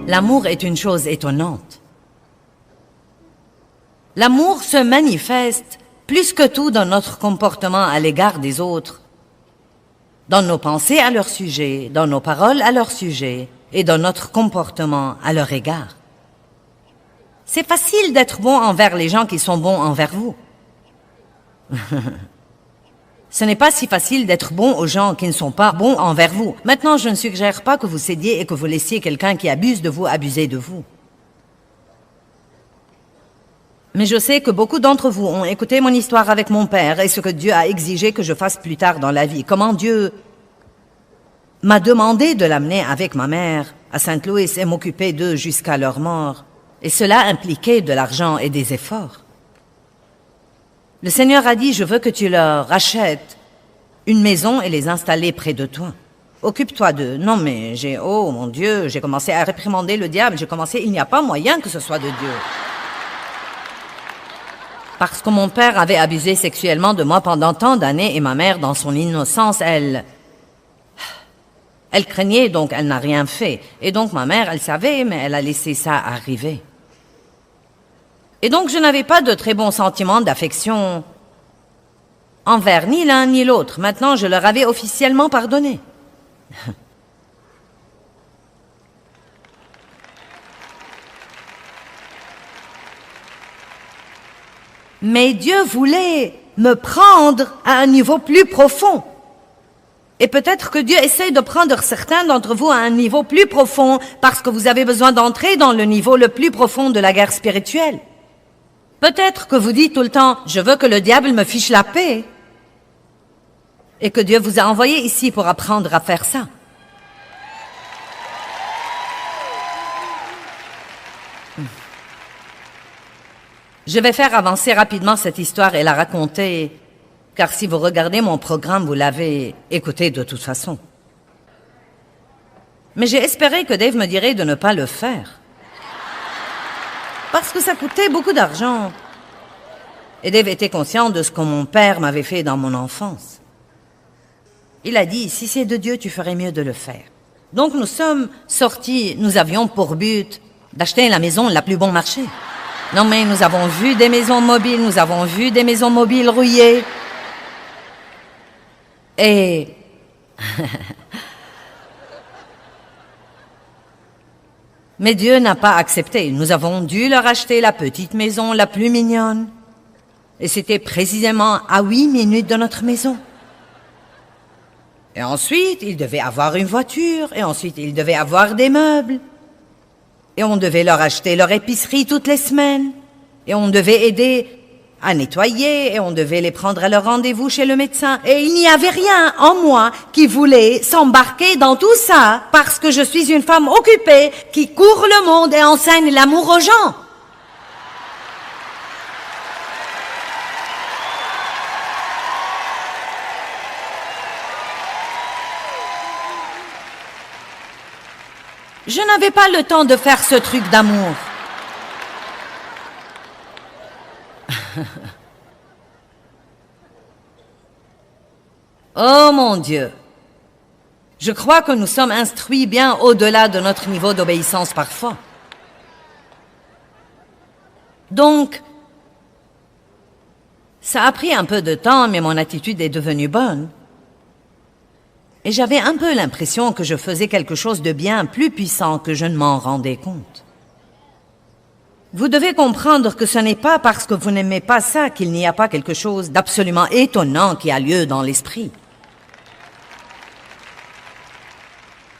L'amour est une chose étonnante. L'amour se manifeste plus que tout dans notre comportement à l'égard des autres, dans nos pensées à leur sujet, dans nos paroles à leur sujet et dans notre comportement à leur égard. C'est facile d'être bon envers les gens qui sont bons envers vous. Ce n'est pas si facile d'être bon aux gens qui ne sont pas bons envers vous. Maintenant, je ne suggère pas que vous cédiez et que vous laissiez quelqu'un qui abuse de vous abuser de vous. Mais je sais que beaucoup d'entre vous ont écouté mon histoire avec mon père et ce que Dieu a exigé que je fasse plus tard dans la vie. Comment Dieu m'a demandé de l'amener avec ma mère à Saint-Louis et m'occuper d'eux jusqu'à leur mort. Et cela impliquait de l'argent et des efforts. Le Seigneur a dit, je veux que tu leur rachètes une maison et les installer près de toi. Occupe-toi d'eux. Non mais oh mon Dieu, j'ai commencé à réprimander le diable. Il n'y a pas moyen que ce soit de Dieu. Parce que mon père avait abusé sexuellement de moi pendant tant d'années et ma mère, dans son innocence, elle craignait, donc elle n'a rien fait. Et donc ma mère, elle savait, mais elle a laissé ça arriver. Et donc je n'avais pas de très bons sentiments d'affection envers ni l'un ni l'autre. Maintenant, je leur avais officiellement pardonné. Mais Dieu voulait me prendre à un niveau plus profond. Et peut-être que Dieu essaie de prendre certains d'entre vous à un niveau plus profond parce que vous avez besoin d'entrer dans le niveau le plus profond de la guerre spirituelle. Peut-être que vous dites tout le temps, je veux que le diable me fiche la paix. Et que Dieu vous a envoyé ici pour apprendre à faire ça. Je vais faire avancer rapidement cette histoire et la raconter, car si vous regardez mon programme, vous l'avez écouté de toute façon. Mais j'ai espéré que Dave me dirait de ne pas le faire. Parce que ça coûtait beaucoup d'argent. Et Dave était conscient de ce que mon père m'avait fait dans mon enfance. Il a dit, si c'est de Dieu, tu ferais mieux de le faire. Donc nous sommes sortis, nous avions pour but d'acheter la maison la plus bon marché. Non mais nous avons vu des maisons mobiles, nous avons vu des maisons mobiles rouillées. Et... Mais Dieu n'a pas accepté. Nous avons dû leur acheter la petite maison la plus mignonne. Et c'était précisément à 8 minutes de notre maison. Et ensuite, ils devaient avoir une voiture. Et ensuite, ils devaient avoir des meubles. Et on devait leur acheter leur épicerie toutes les semaines. Et on devait aider à nettoyer. Et on devait les prendre à leur rendez-vous chez le médecin. Et il n'y avait rien en moi qui voulait s'embarquer dans tout ça parce que je suis une femme occupée qui court le monde et enseigne l'amour aux gens. Je n'avais pas le temps de faire ce truc d'amour. Oh mon Dieu! Je crois que nous sommes instruits bien au-delà de notre niveau d'obéissance parfois. Donc, ça a pris un peu de temps, mais mon attitude est devenue bonne. Et j'avais un peu l'impression que je faisais quelque chose de bien plus puissant que je ne m'en rendais compte. Vous devez comprendre que ce n'est pas parce que vous n'aimez pas ça qu'il n'y a pas quelque chose d'absolument étonnant qui a lieu dans l'esprit.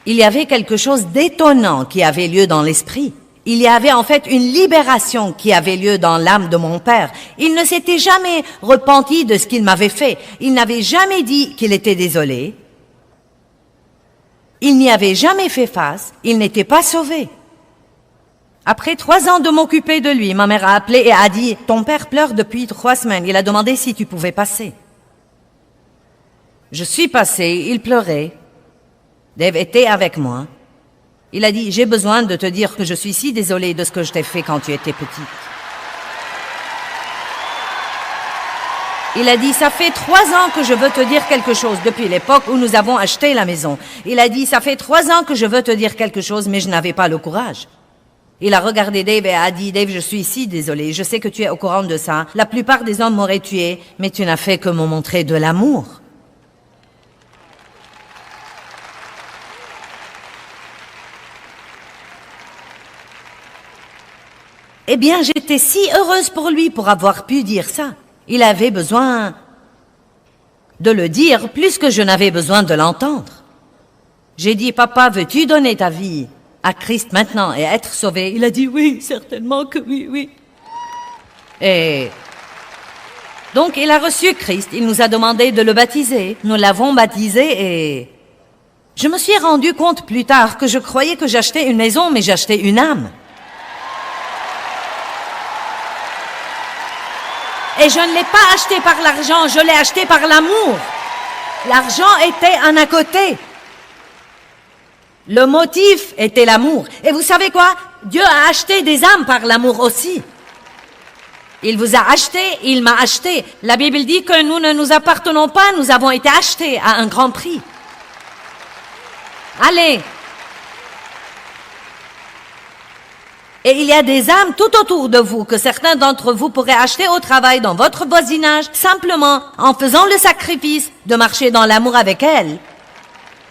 Il y avait quelque chose d'étonnant qui avait lieu dans l'esprit. Il y avait en fait une libération qui avait lieu dans l'âme de mon père. Il ne s'était jamais repenti de ce qu'il m'avait fait. Il n'avait jamais dit qu'il était désolé. Il n'y avait jamais fait face. Il n'était pas sauvé. Après 3 ans de m'occuper de lui, ma mère a appelé et a dit « Ton père pleure depuis 3 semaines. Il a demandé si tu pouvais passer. » Je suis passée, il pleurait. Dave était avec moi. Il a dit « J'ai besoin de te dire que je suis si désolée de ce que je t'ai fait quand tu étais petite. » Il a dit, ça fait 3 ans que je veux te dire quelque chose, depuis l'époque où nous avons acheté la maison. Il a dit, ça fait 3 ans que je veux te dire quelque chose, mais je n'avais pas le courage. Il a regardé Dave et a dit, Dave, je suis si désolé, je sais que tu es au courant de ça. La plupart des hommes m'auraient tué, mais tu n'as fait que me montrer de l'amour. Eh bien, j'étais si heureuse pour lui pour avoir pu dire ça. Il avait besoin de le dire plus que je n'avais besoin de l'entendre. J'ai dit, papa, veux-tu donner ta vie à Christ maintenant et être sauvé? Il a dit, oui, certainement que oui, oui. Et donc, il a reçu Christ. Il nous a demandé de le baptiser. Nous l'avons baptisé et je me suis rendu compte plus tard que je croyais que j'achetais une maison, mais j'achetais une âme. Et je ne l'ai pas acheté par l'argent, je l'ai acheté par l'amour. L'argent était un à côté. Le motif était l'amour. Et vous savez quoi? Dieu a acheté des âmes par l'amour aussi. Il vous a acheté, il m'a acheté. La Bible dit que nous ne nous appartenons pas, nous avons été achetés à un grand prix. Allez. Et il y a des âmes tout autour de vous que certains d'entre vous pourraient acheter au travail, dans votre voisinage, simplement en faisant le sacrifice de marcher dans l'amour avec elles,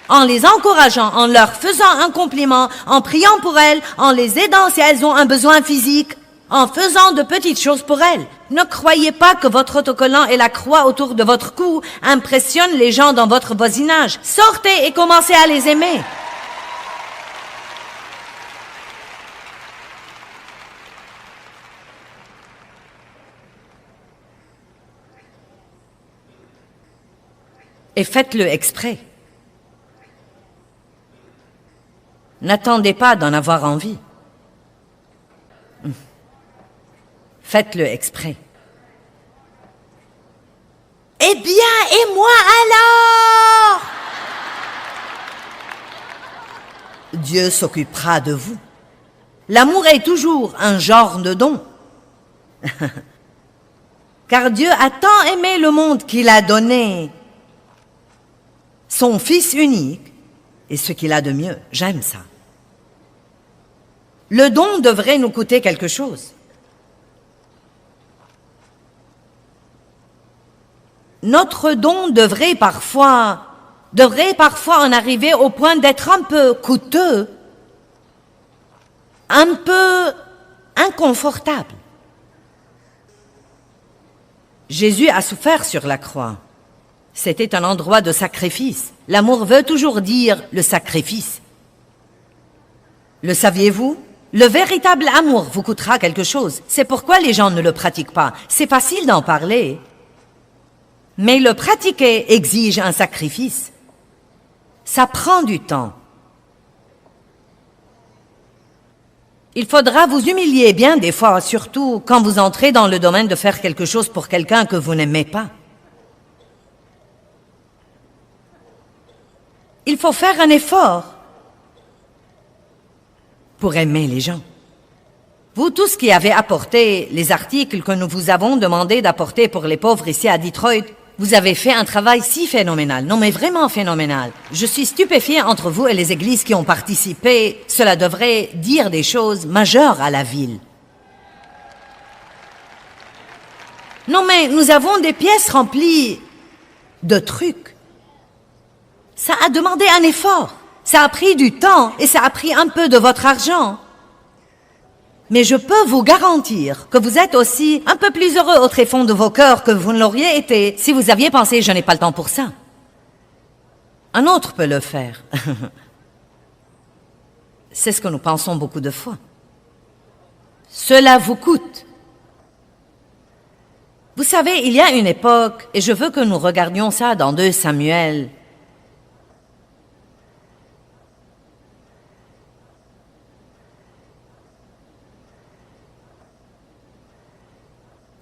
en les encourageant, en leur faisant un compliment, en priant pour elles, en les aidant si elles ont un besoin physique, en faisant de petites choses pour elles. Ne croyez pas que votre autocollant et la croix autour de votre cou impressionnent les gens dans votre voisinage. Sortez et commencez à les aimer. Et faites-le exprès. N'attendez pas d'en avoir envie. Faites-le exprès. Eh bien, et moi alors? Dieu s'occupera de vous. L'amour est toujours un genre de don. Car Dieu a tant aimé le monde qu'il a donné son Fils unique, et ce qu'il a de mieux. J'aime ça. Le don devrait nous coûter quelque chose. Notre don devrait parfois en arriver au point d'être un peu coûteux, un peu inconfortable. Jésus a souffert sur la croix. C'était un endroit de sacrifice. L'amour veut toujours dire le sacrifice. Le saviez-vous? Le véritable amour vous coûtera quelque chose. C'est pourquoi les gens ne le pratiquent pas. C'est facile d'en parler. Mais le pratiquer exige un sacrifice. Ça prend du temps. Il faudra vous humilier bien des fois, surtout quand vous entrez dans le domaine de faire quelque chose pour quelqu'un que vous n'aimez pas. Il faut faire un effort pour aimer les gens. Vous tous qui avez apporté les articles que nous vous avons demandé d'apporter pour les pauvres ici à Detroit, vous avez fait un travail si phénoménal. Non mais vraiment phénoménal. Je suis stupéfiée entre vous et les églises qui ont participé. Cela devrait dire des choses majeures à la ville. Non mais nous avons des pièces remplies de trucs. Ça a demandé un effort, ça a pris du temps et ça a pris un peu de votre argent. Mais je peux vous garantir que vous êtes aussi un peu plus heureux au tréfonds de vos cœurs que vous ne l'auriez été si vous aviez pensé « je n'ai pas le temps pour ça ». Un autre peut le faire. C'est ce que nous pensons beaucoup de fois. Cela vous coûte. Vous savez, il y a une époque, et je veux que nous regardions ça dans 2 Samuel,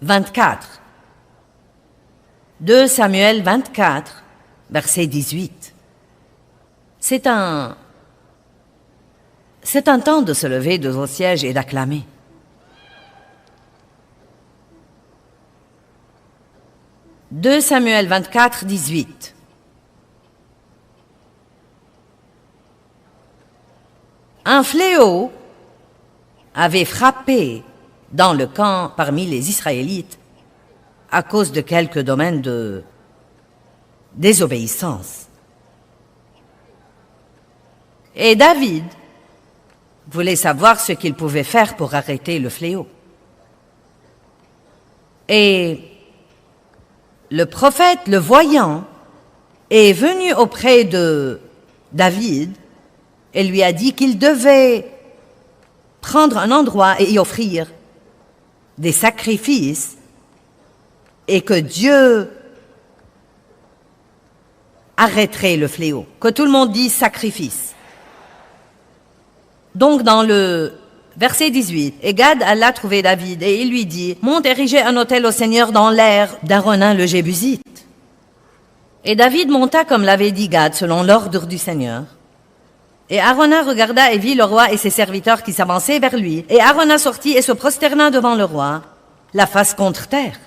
24. 2 Samuel 24, verset 18. C'est un temps de se lever de vos sièges et d'acclamer. « 2 Samuel 24, 18. Un fléau avait frappé dans le camp parmi les Israélites à cause de quelques domaines de désobéissance. Et David voulait savoir ce qu'il pouvait faire pour arrêter le fléau. Et le prophète, le voyant, est venu auprès de David et lui a dit qu'il devait prendre un endroit et y offrir des sacrifices et que Dieu arrêterait le fléau. Que tout le monde dise sacrifice. Donc dans le verset 18, et Gad alla trouver David et il lui dit, monte ériger un autel au Seigneur dans l'air d'Arauna le Jébusite. Et David monta comme l'avait dit Gad selon l'ordre du Seigneur. Et Arauna regarda et vit le roi et ses serviteurs qui s'avançaient vers lui. Et Arauna sortit et se prosterna devant le roi, la face contre terre.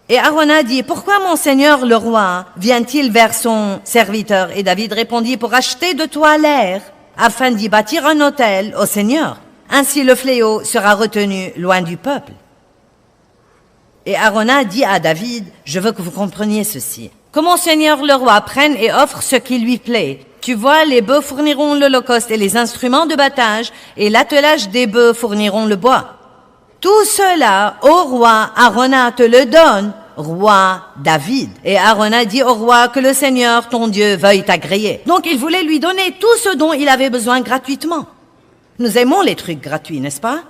Et Arauna dit, pourquoi mon seigneur le roi vient-il vers son serviteur? Et David répondit, pour acheter de toi l'air, afin d'y bâtir un autel au Seigneur. Ainsi le fléau sera retenu loin du peuple. Et Arauna dit à David, je veux que vous compreniez ceci. Que mon seigneur le roi prenne et offre ce qui lui plaît. Tu vois, les bœufs fourniront l'holocauste et les instruments de battage, et l'attelage des bœufs fourniront le bois. Tout cela, ô roi, Arauna te le donne, roi David. Et Arauna dit au roi que le Seigneur, ton Dieu, veuille t'agréer. Donc il voulait lui donner tout ce dont il avait besoin gratuitement. Nous aimons les trucs gratuits, n'est-ce pas?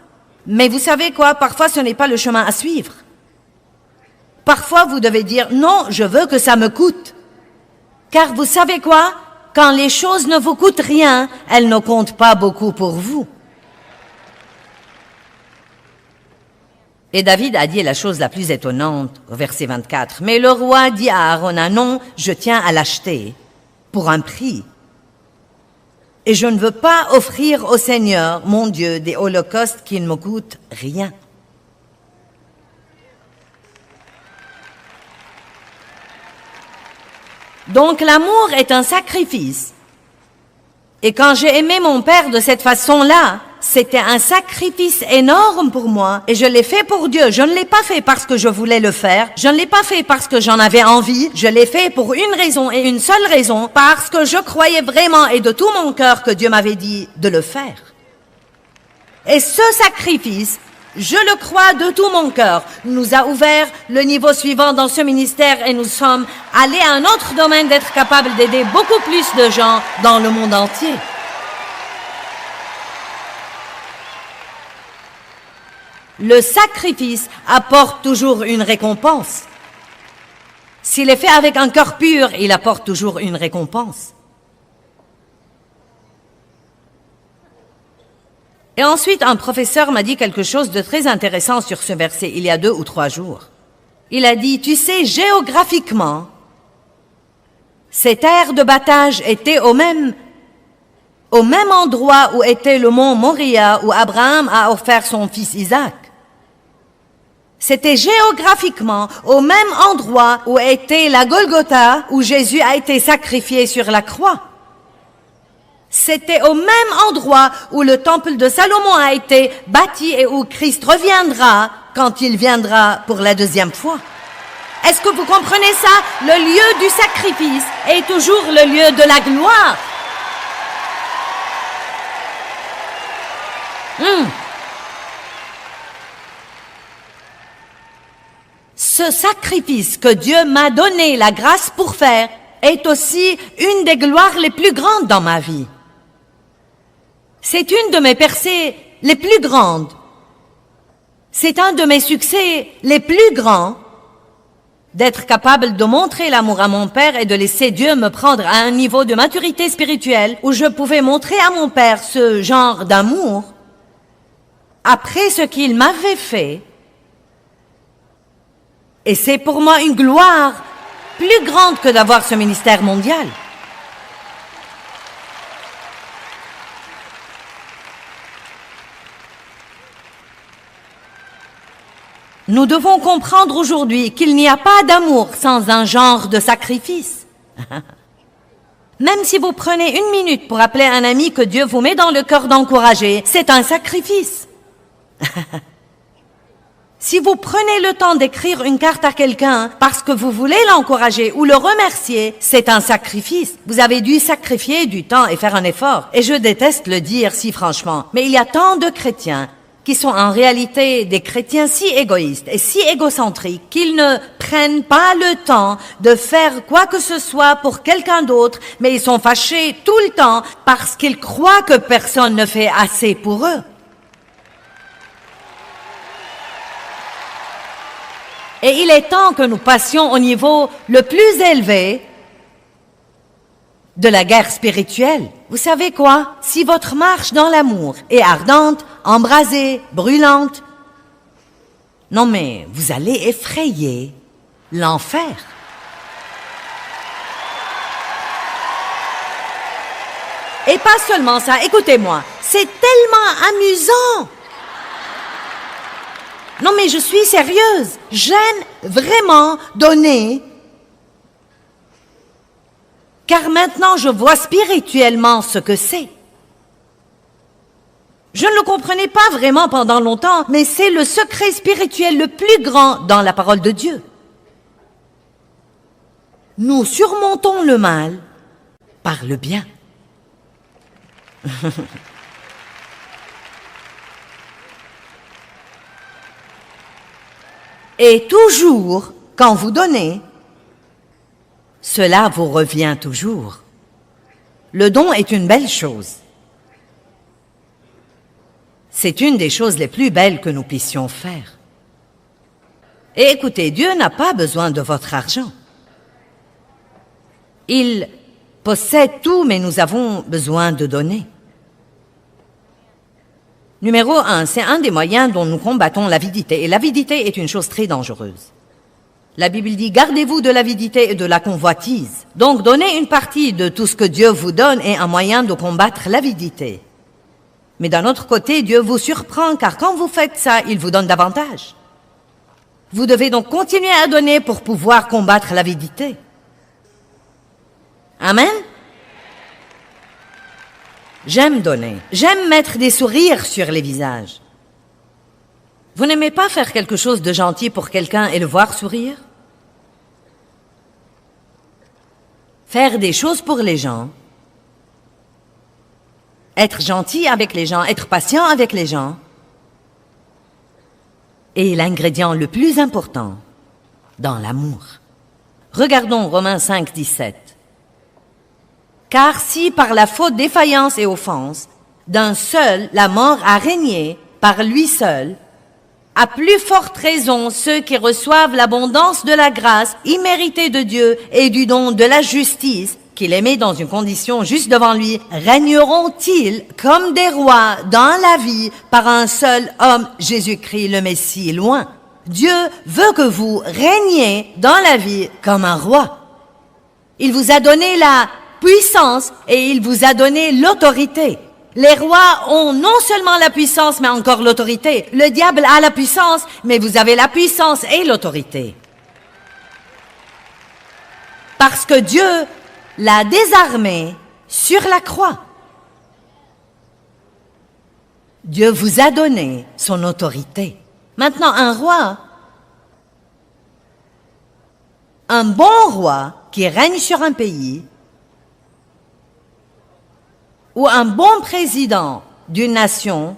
Mais vous savez quoi, parfois ce n'est pas le chemin à suivre. Parfois vous devez dire, non, je veux que ça me coûte. Car vous savez quoi? Quand les choses ne vous coûtent rien, elles ne comptent pas beaucoup pour vous. Et David a dit la chose la plus étonnante au verset 24. Mais le roi dit à Arauna, non, je tiens à l'acheter pour un prix. Et je ne veux pas offrir au Seigneur, mon Dieu, des holocaustes qui ne me coûtent rien. Donc l'amour est un sacrifice. Et quand j'ai aimé mon père de cette façon-là, c'était un sacrifice énorme pour moi. Et je l'ai fait pour Dieu. Je ne l'ai pas fait parce que je voulais le faire. Je ne l'ai pas fait parce que j'en avais envie. Je l'ai fait pour une raison et une seule raison. Parce que je croyais vraiment et de tout mon cœur que Dieu m'avait dit de le faire. Et ce sacrifice, je le crois de tout mon cœur, nous a ouvert le niveau suivant dans ce ministère et nous sommes allés à un autre domaine d'être capables d'aider beaucoup plus de gens dans le monde entier. Le sacrifice apporte toujours une récompense. S'il est fait avec un cœur pur, il apporte toujours une récompense. Et ensuite, un professeur m'a dit quelque chose de très intéressant sur ce verset, il y a 2 ou 3 jours. Il a dit, tu sais, géographiquement, cette aire de battage était au même endroit où était le mont Moria, où Abraham a offert son fils Isaac. C'était géographiquement au même endroit où était la Golgotha, où Jésus a été sacrifié sur la croix. C'était au même endroit où le temple de Salomon a été bâti et où Christ reviendra quand il viendra pour la 2e fois. Est-ce que vous comprenez ça? Le lieu du sacrifice est toujours le lieu de la gloire. Ce sacrifice que Dieu m'a donné la grâce pour faire est aussi une des gloires les plus grandes dans ma vie. C'est une de mes percées les plus grandes. C'est un de mes succès les plus grands d'être capable de montrer l'amour à mon père et de laisser Dieu me prendre à un niveau de maturité spirituelle où je pouvais montrer à mon père ce genre d'amour après ce qu'il m'avait fait. Et c'est pour moi une gloire plus grande que d'avoir ce ministère mondial. Nous devons comprendre aujourd'hui qu'il n'y a pas d'amour sans un genre de sacrifice. Même si vous prenez une minute pour appeler un ami que Dieu vous met dans le cœur d'encourager, c'est un sacrifice. Si vous prenez le temps d'écrire une carte à quelqu'un parce que vous voulez l'encourager ou le remercier, c'est un sacrifice. Vous avez dû sacrifier du temps et faire un effort. Et je déteste le dire si franchement, mais il y a tant de chrétiens qui sont en réalité des chrétiens si égoïstes et si égocentriques qu'ils ne prennent pas le temps de faire quoi que ce soit pour quelqu'un d'autre, mais ils sont fâchés tout le temps parce qu'ils croient que personne ne fait assez pour eux. Et il est temps que nous passions au niveau le plus élevé de la guerre spirituelle. Vous savez quoi? Si votre marche dans l'amour est ardente, embrasée, brûlante, non mais vous allez effrayer l'enfer. Et pas seulement ça, écoutez-moi, c'est tellement amusant. Non mais je suis sérieuse, j'aime vraiment donner, car maintenant je vois spirituellement ce que c'est. Je ne le comprenais pas vraiment pendant longtemps, mais c'est le secret spirituel le plus grand dans la parole de Dieu. Nous surmontons le mal par le bien. Et toujours, quand vous donnez, cela vous revient toujours. Le don est une belle chose. C'est une des choses les plus belles que nous puissions faire. Et écoutez, Dieu n'a pas besoin de votre argent. Il possède tout, mais nous avons besoin de donner. Numéro 1, c'est un des moyens dont nous combattons l'avidité. Et l'avidité est une chose très dangereuse. La Bible dit, gardez-vous de l'avidité et de la convoitise. Donc, donner une partie de tout ce que Dieu vous donne est un moyen de combattre l'avidité. Mais d'un autre côté, Dieu vous surprend, car quand vous faites ça, il vous donne davantage. Vous devez donc continuer à donner pour pouvoir combattre l'avidité. Amen? J'aime donner. J'aime mettre des sourires sur les visages. Vous n'aimez pas faire quelque chose de gentil pour quelqu'un et le voir sourire? Faire des choses pour les gens. Être gentil avec les gens, être patient avec les gens. Et l'ingrédient le plus important dans l'amour. Regardons Romains 5, 17. Car si par la faute, défaillance et offense, d'un seul la mort a régné par lui seul, à plus forte raison ceux qui reçoivent l'abondance de la grâce imméritée de Dieu et du don de la justice, qu'il aimait dans une condition juste devant lui, régneront-ils comme des rois dans la vie par un seul homme, Jésus-Christ le Messie, loin. Dieu veut que vous régniez dans la vie comme un roi. Il vous a donné la puissance et il vous a donné l'autorité. Les rois ont non seulement la puissance, mais encore l'autorité. Le diable a la puissance, mais vous avez la puissance et l'autorité. Parce que Dieu l'a désarmé sur la croix. Dieu vous a donné son autorité. Maintenant, un roi, un bon roi qui règne sur un pays, ou un bon président d'une nation,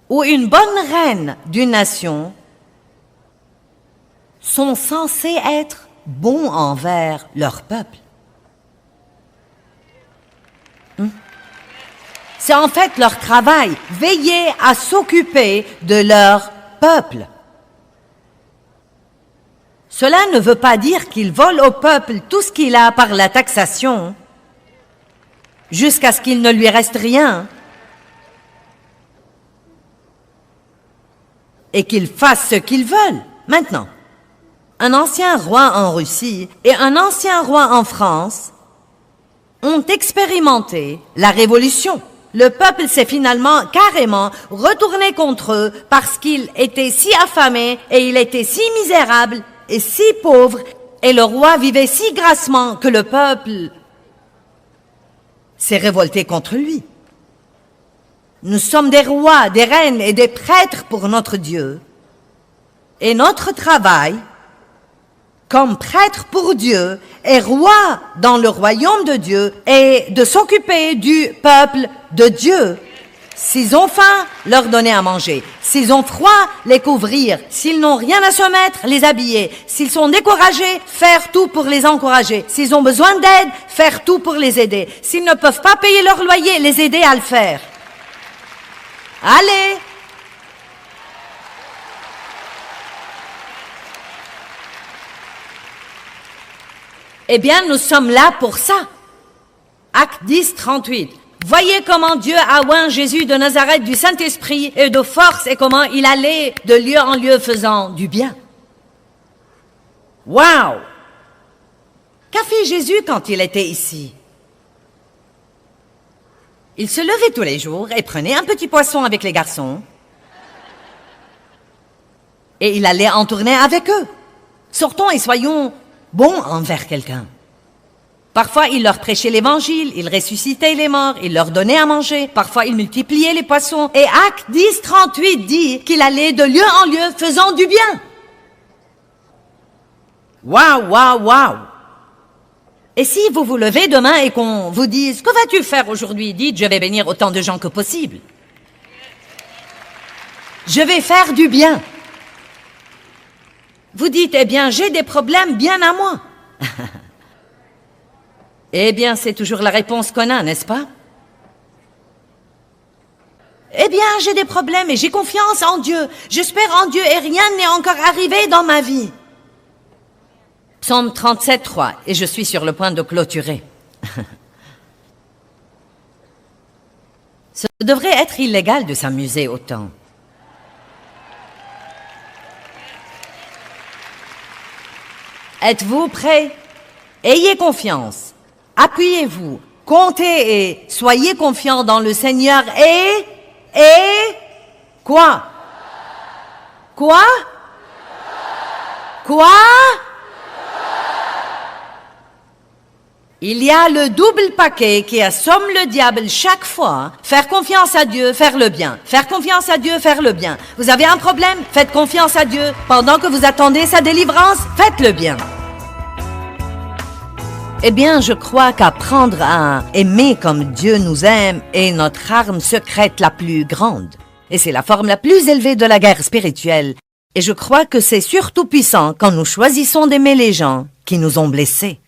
ou une bonne reine d'une nation, sont censés être bons envers leur peuple. C'est en fait leur travail, veiller à s'occuper de leur peuple. Cela ne veut pas dire qu'ils volent au peuple tout ce qu'il a par la taxation, jusqu'à ce qu'il ne lui reste rien, et qu'ils fassent ce qu'ils veulent. Maintenant, un ancien roi en Russie et un ancien roi en France ont expérimenté la révolution. le peuple s'est finalement carrément retourné contre eux parce qu'il était si affamé et il était si misérable et si pauvre et le roi vivait si grassement que le peuple s'est révolté contre lui. Nous sommes des rois, des reines et des prêtres pour notre Dieu. Et notre travail, comme prêtre pour Dieu et roi dans le royaume de Dieu, est de s'occuper du peuple de Dieu. S'ils ont faim, leur donner à manger. S'ils ont froid, les couvrir. S'ils n'ont rien à se mettre, les habiller. S'ils sont découragés, faire tout pour les encourager. S'ils ont besoin d'aide, faire tout pour les aider. S'ils ne peuvent pas payer leur loyer, les aider à le faire. Allez! Eh bien, nous sommes là pour ça. Acte 10, 38. Voyez comment Dieu a oint Jésus de Nazareth du Saint-Esprit et de force et comment il allait de lieu en lieu faisant du bien. Waouh! Qu'a fait Jésus quand il était ici? Il se levait tous les jours et prenait un petit poisson avec les garçons. Et il allait en tournée avec eux. Sortons et soyons bons envers quelqu'un. Parfois, il leur prêchait l'évangile, il ressuscitait les morts, il leur donnait à manger. Parfois, il multipliait les poissons. Et Acte 10, 38 dit qu'il allait de lieu en lieu faisant du bien. Waouh, waouh, waouh! Et si vous vous levez demain et qu'on vous dise « Que vas-tu faire aujourd'hui ?» Dites « Je vais bénir autant de gens que possible. Je vais faire du bien. » Vous dites « Eh bien, j'ai des problèmes bien à moi. » Eh bien, c'est toujours la réponse qu'on a, n'est-ce pas? Eh bien, j'ai des problèmes et j'ai confiance en Dieu. J'espère en Dieu et rien n'est encore arrivé dans ma vie. Psaume 37, 3, et je suis sur le point de clôturer. Ce devrait être illégal de s'amuser autant. Êtes-vous prêts? Ayez confiance. Appuyez-vous, comptez et soyez confiants dans le Seigneur et... Quoi? Quoi? Quoi? Il y a le double paquet qui assomme le diable chaque fois. Faire confiance à Dieu, faire le bien. Faire confiance à Dieu, faire le bien. Vous avez un problème? Faites confiance à Dieu. Pendant que vous attendez sa délivrance, faites le bien. Eh bien, je crois qu'apprendre à aimer comme Dieu nous aime est notre arme secrète la plus grande. Et c'est la forme la plus élevée de la guerre spirituelle. Et je crois que c'est surtout puissant quand nous choisissons d'aimer les gens qui nous ont blessés.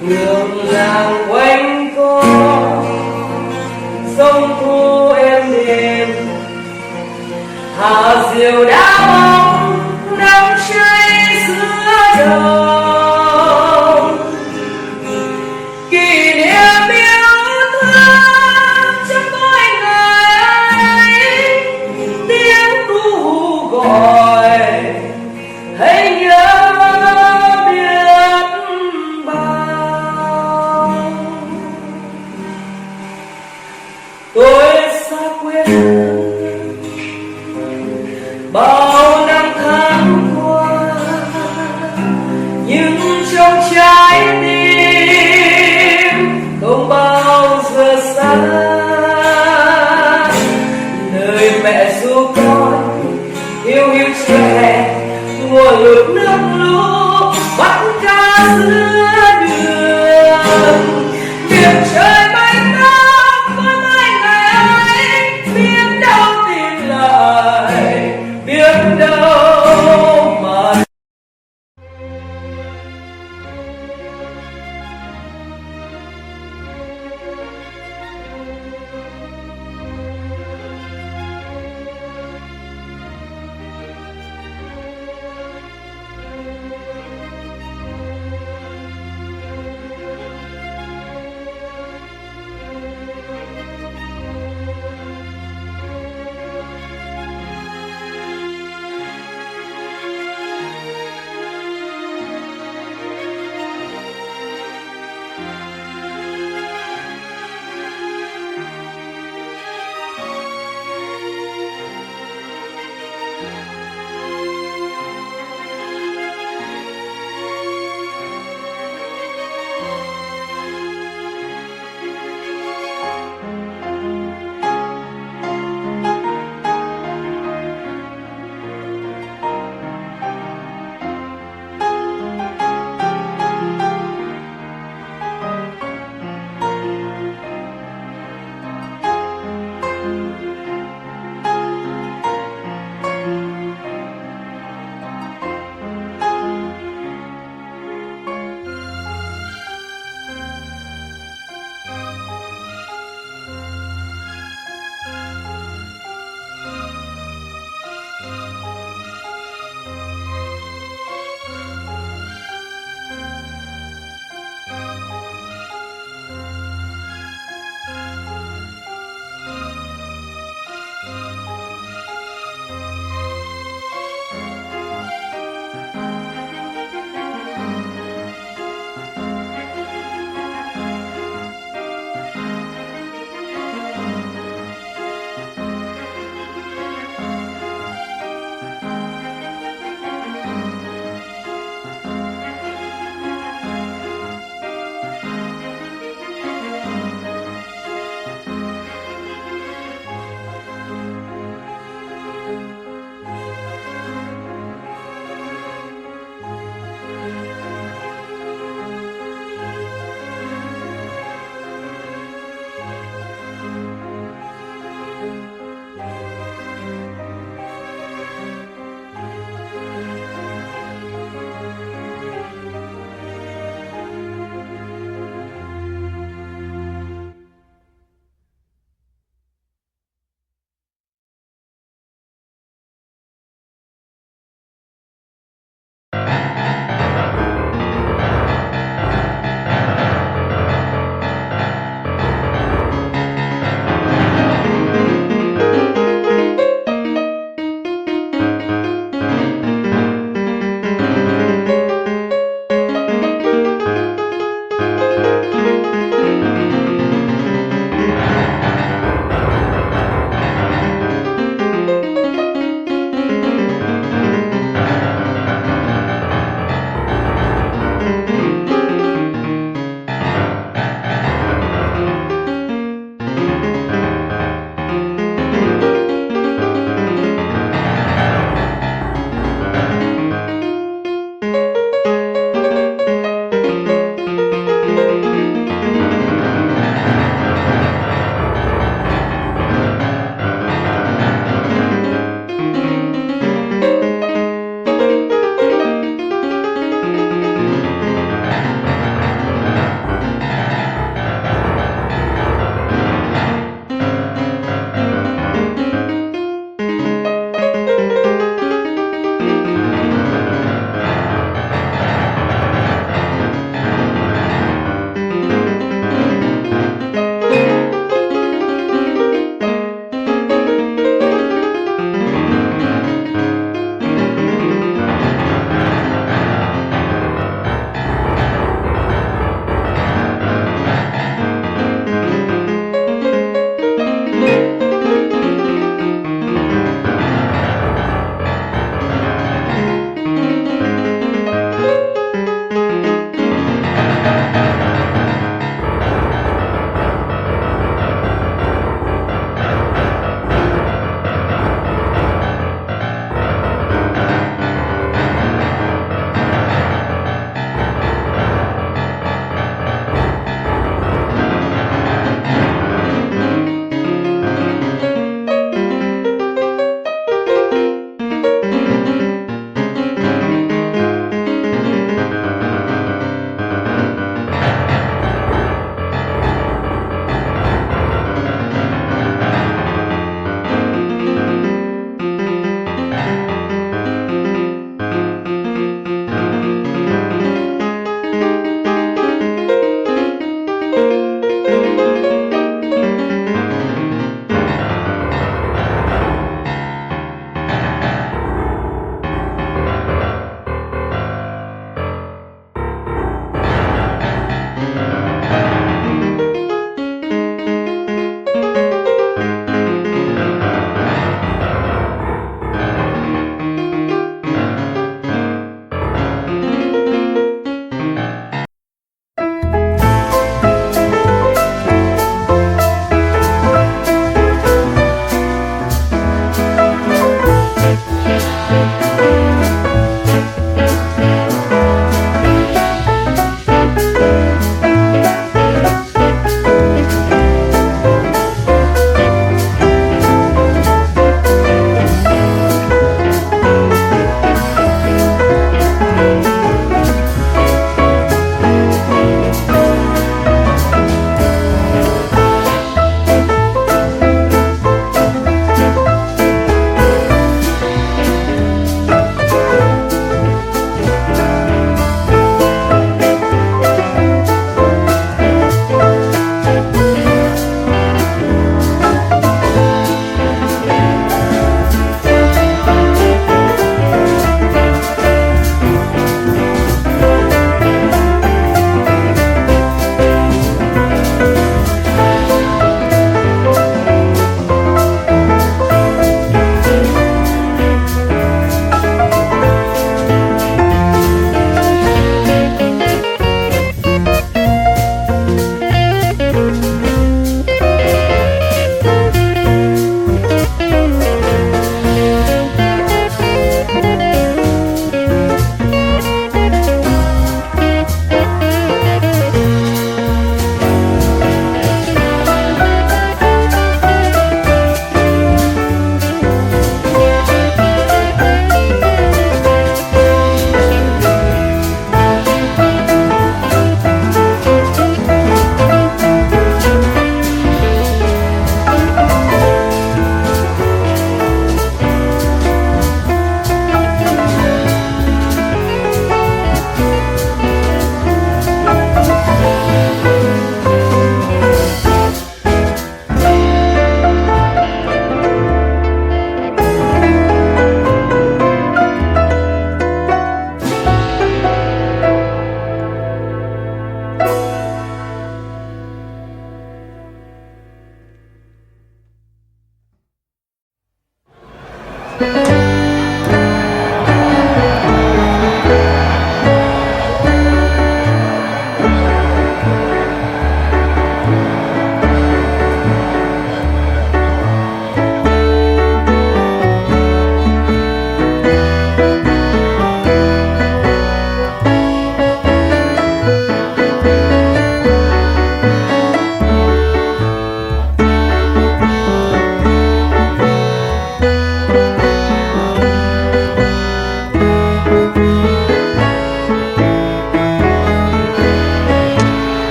đường làng quanh co sông thu êm đềm hà diều đã bóng nắng cháy giữa đồng kỷ niệm yêu thương trong mỗi ngày tiếng ru gọi hãy nhớ tôi xa quên bao năm tháng qua nhưng trong trái tim không bao giờ xa lời mẹ ru con hiu hiu trẻ mùa lụt nước